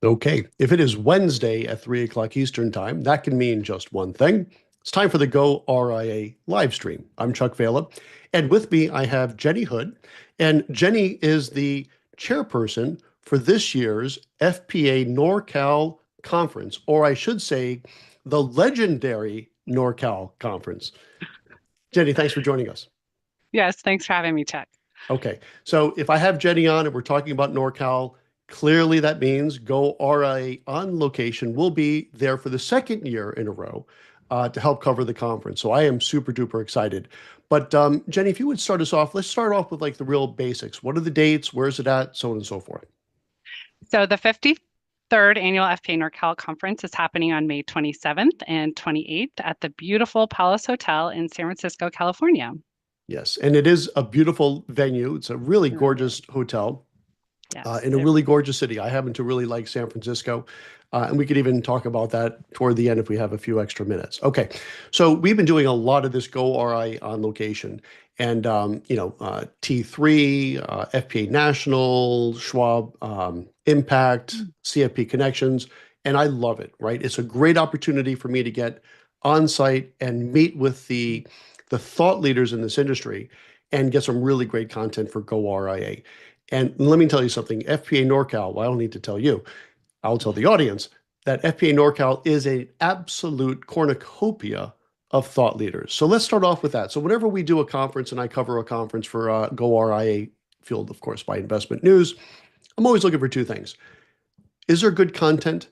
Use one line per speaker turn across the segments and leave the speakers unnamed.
Okay, if it is Wednesday at 3 o'clock Eastern Time, that can mean just one thing. It's time for the goRIA live stream. I'm Chuck Vela, and with me I have Jenny Hood, and Jenny is the chairperson for this year's FPA NorCal Conference, or I should say, the legendary NorCal Conference. Jenny, thanks for joining us.
Yes, thanks for having me, Chuck.
Okay, so if I have Jenny on and we're talking about NorCal, clearly that means goRIA on location will be there for the second year in a row to help cover the conference. So I am super duper excited. But Jenny, if you would start us off, let's start off with like the real basics. What are the dates? Where's it at? So on and so forth.
So the 53rd annual FPA NorCal conference is happening on May 27th and 28th at the beautiful Palace Hotel in San Francisco, California.
Yes, and it is a beautiful venue. It's a really
It really
gorgeous
is.
hotel.
Yes.
In a really gorgeous city. I happen to really like San Francisco. And we could even talk about that toward the end if we have a few extra minutes. Okay. So we've been doing a lot of this goRIA on location. And, T3, FPA National, Schwab Impact, CFP Connections. And I love it, right? It's a great opportunity for me to get on site and meet with the thought leaders in this industry and get some really great content for goRIA. And let me tell you something, FPA NorCal, well, I don't need to tell you, I'll tell the audience that FPA NorCal is an absolute cornucopia of thought leaders. So let's start off with that. So whenever we do a conference and I cover a conference for goRIA, fueled, of course, by Investment News, I'm always looking for two things. Is there good content?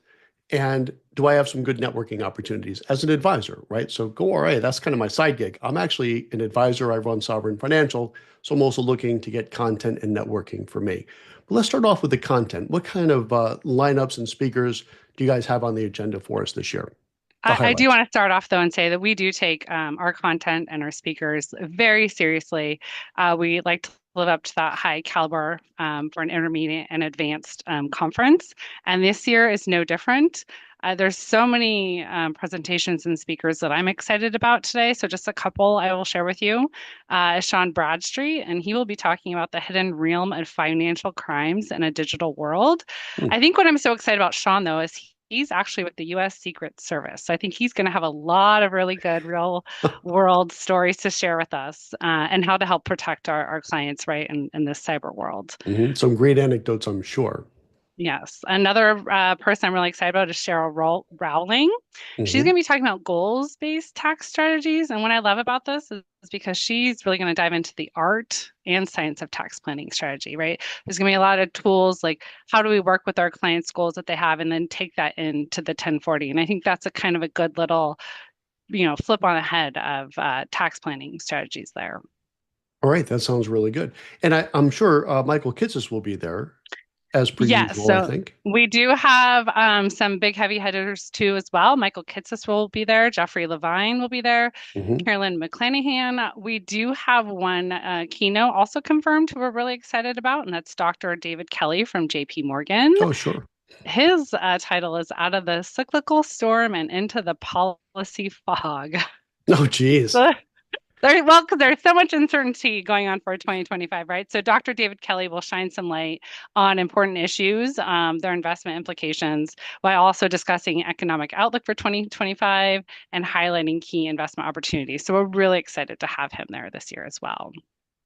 And do I have some good networking opportunities as an advisor, right? So goRIA, that's kind of my side gig. I'm actually an advisor. I run Sovereign Financial. So I'm also looking to get content and networking for me. But let's start off with the content. What kind of lineups and speakers do you guys have on the agenda for us this year? The
I do
highlights.
want to start off though and say that we do take our content and our speakers very seriously. We like to live up to that high caliber for an intermediate and advanced conference. And this year is no different. There's so many presentations and speakers that I'm excited about today. So just a couple I will share with you. Sean Bradstreet, and he will be talking about the hidden realm of financial crimes in a digital world.
Hmm.
I think what I'm so excited about Sean though is he's actually with the US Secret Service. So I think he's going to have a lot of really good real world stories to share with us and how to help protect our clients, right, in this cyber world.
Mhm. Some great anecdotes, I'm sure.
Yes. Another person I'm really excited about is Rowling. She's
Mhm.
going to be talking about goals-based tax strategies. And what I love about this is because she's really going to dive into the art and science of tax planning strategy, right? There's going to be a lot of tools like how do we work with our clients' goals that they have and then take that into the 1040. And I think that's a kind of a good little, flip on the head of tax planning strategies there.
All right, that sounds really good. And I'm sure Michael Kitces will be there as per
Yes,
usual, I
so
think.
we do have some big heavy hitters too as well. Michael Kitces will be there. Jeffrey Levine will be there.
Mhm.
Carolyn McClanahan. We do have one keynote also confirmed who we're really excited about, and that's Dr. David Kelly from JP Morgan.
Oh, sure.
His title is Out of the Cyclical Storm and Into the Policy Fog.
Oh, geez.
Well, because there's so much uncertainty going on for 2025, right? So Dr. David Kelly will shine some light on important issues, their investment implications, while also discussing economic outlook for 2025 and highlighting key investment opportunities. So we're really excited to have him there this year as well.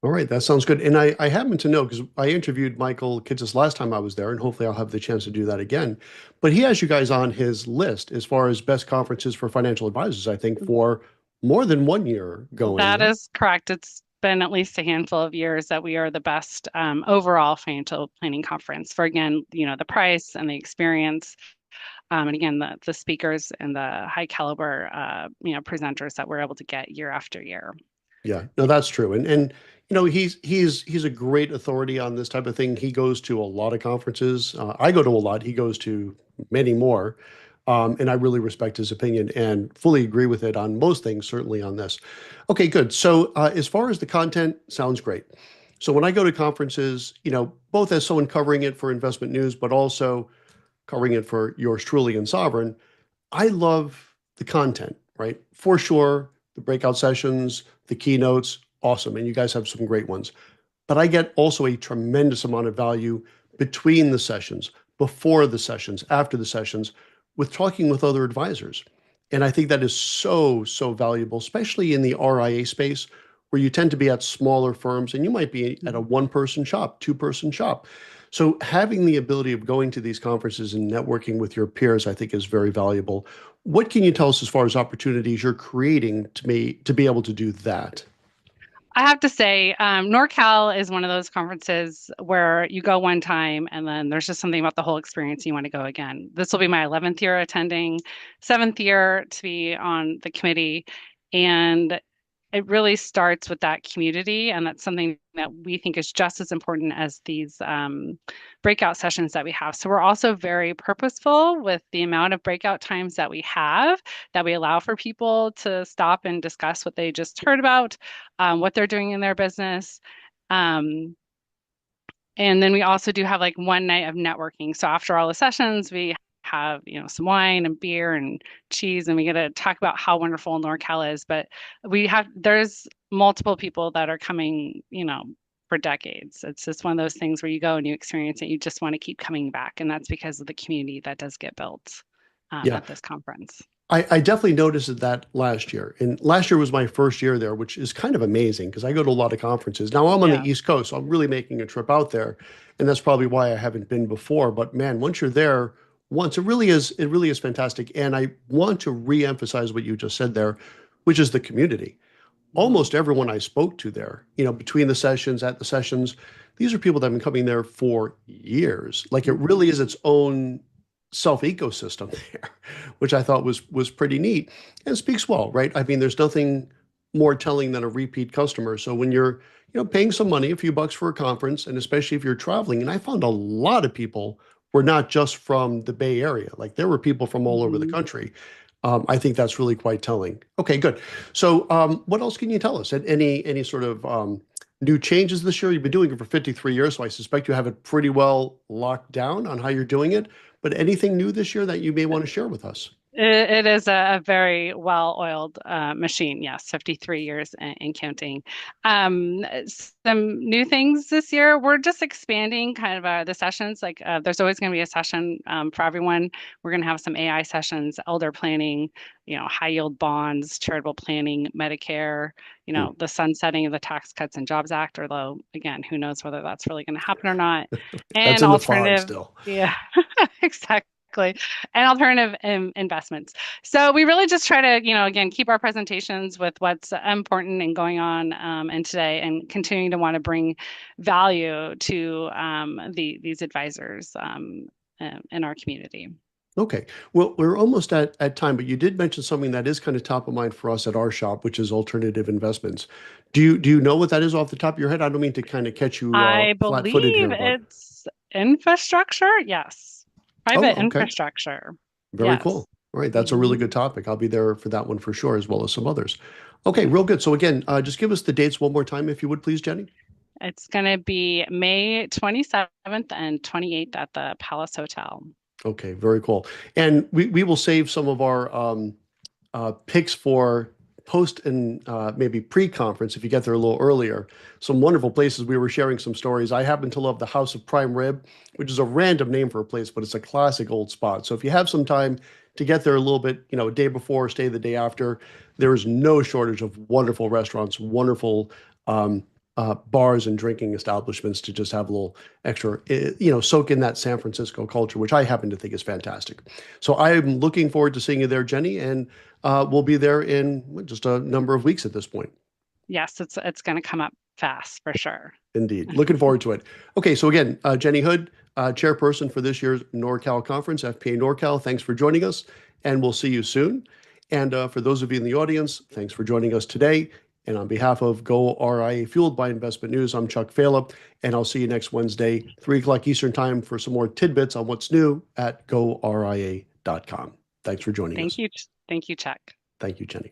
All right, that sounds good. And I happen to know because I interviewed Michael Kitces last time I was there, and hopefully I'll have the chance to do that again. But he has you guys on his list as far as best conferences for financial advisors, I think, for more than 1 year going,
That
right?
is correct. It's been at least a handful of years that we are the best overall financial planning conference for, again, the price and the experience. And again, the speakers and the high caliber, presenters that we're able to get year after year.
Yeah, no, that's true. And he's a great authority on this type of thing. He goes to a lot of conferences. I go to a lot. He goes to many more. And I really respect his opinion and fully agree with it on most things, certainly on this. Okay, good. So as far as the content, sounds great. So when I go to conferences, both as someone covering it for Investment News, but also covering it for yours truly and Sovereign, I love the content, right? For sure, the breakout sessions, the keynotes, awesome. And you guys have some great ones. But I get also a tremendous amount of value between the sessions, before the sessions, after the sessions, with talking with other advisors. And I think that is so, so valuable, especially in the RIA space where you tend to be at smaller firms and you might be at a one-person shop, two-person shop. So having the ability of going to these conferences and networking with your peers, I think is very valuable. What can you tell us as far as opportunities you're creating to be able to do that?
I have to say, NorCal is one of those conferences where you go one time and then there's just something about the whole experience you want to go again. This will be my 11th year attending, 7th year to be on the committee. And it really starts with that community, and that's something that we think is just as important as these breakout sessions that we have. So we're also very purposeful with the amount of breakout times that we have, that we allow for people to stop and discuss what they just heard about, what they're doing in their business. Um, and then we also do have like one night of networking. So after all the sessions, we have, some wine and beer and cheese, and we get to talk about how wonderful NorCal is. But there's multiple people that are coming, for decades. It's just one of those things where you go and you experience it, you just want to keep coming back. And that's because of the community that does get built
Yeah.
at this conference.
I definitely noticed that last year. And last year was my first year there, which is kind of amazing because I go to a lot of conferences. Now I'm on
Yeah.
the East Coast, so I'm really making a trip out there. And that's probably why I haven't been before. But man, once you're there, it really is fantastic. And I want to re-emphasize what you just said there, which is the community.
Mhm.
Almost everyone I spoke to there, between the sessions, at the sessions, these are people that have been coming there for years. Like it really
Mhm.
is its own self ecosystem there, which I thought was pretty neat and speaks well, right? I mean, there's nothing more telling than a repeat customer. So when you're, paying some money, a few bucks for a conference, and especially if you're traveling, and I found a lot of people were not just from the Bay Area, like there were people from all over the
Mhm.
country. I think that's really quite telling. Okay, good. So, what else can you tell us? Any sort of new changes this year? You've been doing it for 53 years, so I suspect you have it pretty well locked down on how you're doing it. But anything new this year that you may want to share with us?
It is a very well-oiled machine. Yes, 53 years and counting. Some new things this year. We're just expanding kind of the sessions. Like there's always going to be a session for everyone. We're going to have some AI sessions, elder planning, high yield bonds, charitable planning, Medicare,
Hmm.
the sunsetting of the Tax Cuts and Jobs Act, although again, who knows whether that's really going to happen or not.
That's
And
in the fog
alternative,
still.
yeah, exactly, and alternative investments. So we really just try to, again, keep our presentations with what's important and going on in today, and continuing to want to bring value to these advisors in our community.
Okay. Well, we're almost at time, but you did mention something that is kind of top of mind for us at our shop, which is alternative investments. Do you know what that is off the top of your head? I don't mean to kind of catch you
I
flat-footed
believe
here, but
it's infrastructure. Yes.
oh,
Private
okay.
infrastructure.
Very
Yes.
cool. All right, that's a really
Mhm.
good topic. I'll be there for that one for sure, as well as some others. Okay, real good. So again, just give us the dates one more time, if you would, please, Jenny.
It's going to be May 27th and 28th at the Palace Hotel.
Okay, very cool. And we will save some of our picks for post and maybe pre-conference if you get there a little earlier. Some wonderful places. We were sharing some stories. I happen to love the House of Prime Rib, which is a random name for a place, but it's a classic old spot. So if you have some time to get there a little bit, a day before, stay the day after, there is no shortage of wonderful restaurants, wonderful um, bars and drinking establishments to just have a little extra, soak in that San Francisco culture, which I happen to think is fantastic. So I am looking forward to seeing you there, Jenny, and we'll be there in just a number of weeks at this point.
Yes, it's going to come up fast for sure.
Indeed. Looking forward to it. Okay, so again, Jenny Hood, chairperson for this year's NorCal conference, FPA NorCal, thanks for joining us, and we'll see you soon. And for those of you in the audience, thanks for joining us today. And on behalf of goRIA Fueled by Investment News, I'm Chuck Pfela, and I'll see you next Wednesday, 3 o'clock Eastern Time, for some more tidbits on what's new at goRIA.com. Thanks for joining
Thank
us.
you. Thank you, Chuck.
Thank you, Jenny.